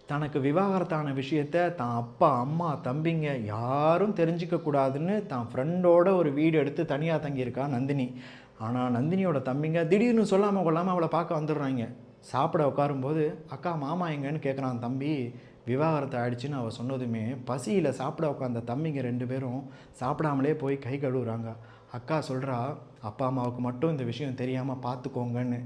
தனக்கு விவாகரத்தான விஷயத்த தான் அப்பா, அம்மா, தம்பிங்க யாரும் தெரிஞ்சுக்க கூடாதுன்னு தான் ஃப்ரெண்டோட ஒரு வீடு எடுத்து தனியாக தங்கியிருக்கா நந்தினி. ஆனால் நந்தினியோட தம்பிங்க திடீர்னு சொல்லாமல் கொள்ளாமல் அவளை பார்க்க வந்துடுறாங்க. சாப்பிட உட்காரும்போது, அக்கா மாமா எங்கன்னு கேட்குறான் தம்பி. விவாகரத்து ஆயிடுச்சுன்னு அவள் சொன்னதுமே பசியில் சாப்பிட உட்காந்த தம்பிங்க 2 பேரும் சாப்பிடாமலே போய் கை கழுவுறாங்க. அக்கா சொல்கிறா, அப்பா அம்மாவுக்கு மட்டும் இந்த விஷயம் தெரியாமல் பார்த்துக்கோங்கன்னு.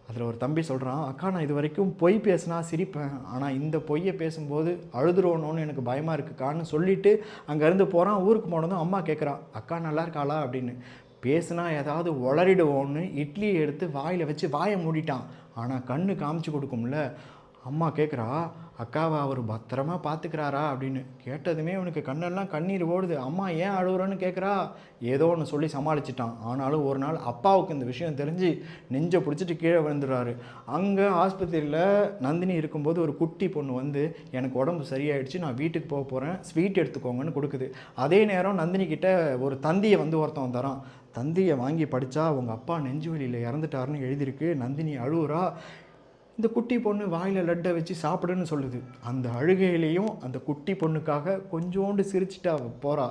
அதில் ஒரு தம்பி சொல்கிறான், அக்கா நான் இது வரைக்கும் பொய் பேசினா சிரிப்பேன், ஆனால் இந்த பொய்யை பேசும்போது அழுதுருவணும்னு எனக்கு பயமாக இருக்குக்கான்னு சொல்லிவிட்டு அங்கேருந்து போகிறான். ஊருக்கு போனதும் அம்மா கேட்குறான், அக்கா நல்லா இருக்காளா அப்படின்னு. பேசுனா ஏதாவது உளறிடுவோன்னு இட்லியை எடுத்து வாயில் வச்சு வாயை மூடிட்டான். ஆனால் கண்ணு காமிச்சு கொடுக்கும்ல. அம்மா கேட்குறா, அக்காவை அவர் பத்திரமா பார்த்துக்கிறாரா அப்படின்னு. கேட்டதுமே அவனுக்கு கண்ணெல்லாம் கண்ணீர் ஓடுது. அம்மா ஏன் அழுகுறன்னு கேட்குறா. ஏதோ ஒன்று சொல்லி சமாளிச்சிட்டான். ஆனாலும் ஒரு நாள் அப்பாவுக்கு இந்த விஷயம் தெரிஞ்சு நெஞ்சை பிடிச்சிட்டு கீழே விழுந்துடுறாரு. அங்கே ஆஸ்பத்திரியில் நந்தினி இருக்கும்போது ஒரு குட்டி பொண்ணு வந்து, எனக்கு உடம்பு சரியாயிடுச்சு, நான் வீட்டுக்கு போக போகிறேன், ஸ்வீட் எடுத்துக்கோங்கன்னு கொடுக்குது. அதே நேரம் நந்தினி கிட்ட ஒரு தந்தியை வந்து ஒருத்தவன் தரான். தந்தியை வாங்கி படித்தா அவங்க அப்பா நெஞ்சு வலியில் இறந்துட்டாருன்னு எழுதியிருக்கு. நந்தினி அழுவுறா. இந்த குட்டி பொண்ணு வாயில் லட்டை வச்சு சாப்பிடுன்னு சொல்லுது. அந்த அழுகையிலையும் அந்த குட்டி பொண்ணுக்காக கொஞ்சோண்டு சிரிச்சிட்டு அவள் போகிறா.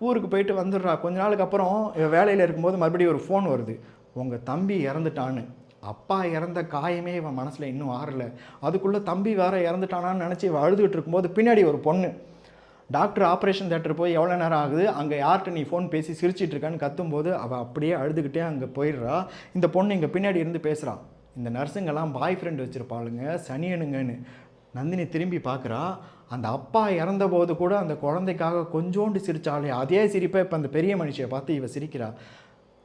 ஊருக்கு போயிட்டு வந்துடுறா. கொஞ்ச நாளுக்கு அப்புறம் வேலையில் இருக்கும்போது மறுபடியும் ஒரு ஃபோன் வருது, உங்கள் தம்பி இறந்துட்டான்னு. அப்பா இறந்த காயமே இவன் மனசில் இன்னும் ஆறலை. அதுக்குள்ளே தம்பி வேற இறந்துட்டானான்னு நினச்சி இவள் அழுதுகிட்டு இருக்கும்போது பின்னாடி ஒரு பொண்ணு, டாக்டர் ஆப்ரேஷன் தேட்டர் போய் எவ்வளோ நேரம் ஆகுது, அங்கே யார்கிட்ட நீ ஃபோன் பேசி சிரிச்சிட்டு இருக்கான்னு கத்தும்போது அவள் அப்படியே அழுதுகிட்டே அங்கே போயிடுறா. இந்த பொண்ணு இங்கே பின்னாடி இருந்து பேசுகிறான், இந்த நர்ஸுங்கெல்லாம் பாய் ஃப்ரெண்டு வச்சுருப்பாளுங்க, சனியனுங்கன்னு. நந்தினி திரும்பி பார்க்குறா. அந்த அப்பா இறந்தபோது கூட அந்த குழந்தைக்காக கொஞ்சோண்டு சிரித்தாலே அதே சிரிப்பை இப்போ அந்த பெரிய மனுஷியை பார்த்து இவ சிரிக்கிறா.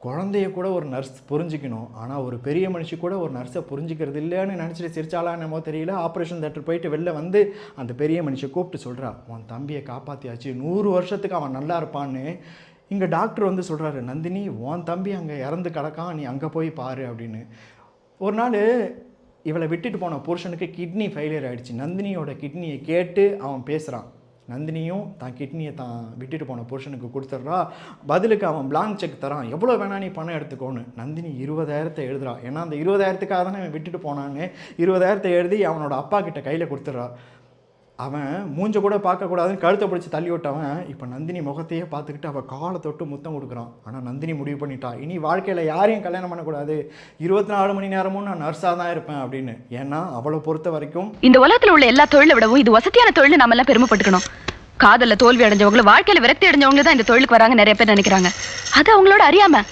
குழந்தைய கூட ஒரு நர்ஸ் புரிஞ்சிக்கணும், ஆனால் ஒரு பெரிய மனுஷி கூட ஒரு நர்ஸை புரிஞ்சிக்கிறது இல்லைன்னு நினச்சிட்டு சிரிச்சாலா என்னமோ தெரியல. ஆப்ரேஷன் தேட்டர் போயிட்டு வெளில வந்து அந்த பெரிய மனுஷியை கூப்பிட்டு சொல்கிறா, உன் தம்பியை காப்பாற்றியாச்சு, 100 வருஷத்துக்கு அவன் நல்லா இருப்பான்னு. இங்கே டாக்டர் வந்து சொல்கிறாரு, நந்தினி உன் தம்பி அங்கே இறந்து கிடக்கான், நீ அங்கே போய் பாரு அப்படின்னு. ஒரு நாள் இவளை விட்டுட்டு போன புருஷனுக்கு கிட்னி ஃபெயிலியர் ஆகிடுச்சு. நந்தினியோட கிட்னியை கேட்டு அவன் பேசுகிறான். நந்தினியும் தான் கிட்னியை தான் விட்டுட்டு போன புருஷனுக்கு கொடுத்துட்றா. பதிலுக்கு அவன் பிளாங்க் செக் தரான், எவ்வளோ வேணா நீ பணம் எடுத்துக்கோன்னு. நந்தினி 20,000 எழுதுறா. ஏன்னா அந்த 20,000க்காக தானே அவன் விட்டுட்டு போனான்னு 20,000 எழுதி அவனோட அப்பா கிட்ட கையில் கொடுத்துட்றா. அவன் மூஞ்ச கூட பார்க்கக்கூடாதுன்னு கழுத்தை பிடிச்சி தள்ளி விட்டவன் இப்போ நந்தினி முகத்தையே பார்த்துக்கிட்டு அவள் காலை தொட்டு முத்தம் கொடுக்குறான். ஆனால் நந்தினி முடிவு பண்ணிட்டா, இனி வாழ்க்கையில் யாரையும் கல்யாணம் பண்ணக்கூடாது, 24 மணி நேரமும் நான் நர்ஸாக தான் இருப்பேன் அப்படின்னு. ஏன்னா அவளை பொறுத்த வரைக்கும் இந்த உலகத்தில் உள்ள எல்லா தொழிலை விடவும் இது வசதியான தொழில் நம்ம எல்லாம் பெருமைப்பட்டுக்கணும். காதலில் தோல்வி அடைஞ்சவங்களும் வாழ்க்கையில் விரக்தி அடைஞ்சவங்க தான் இந்த தொழிலுக்கு வராங்க நிறைய பேர் நினைக்கிறாங்க. அது அவங்களோட அறியாம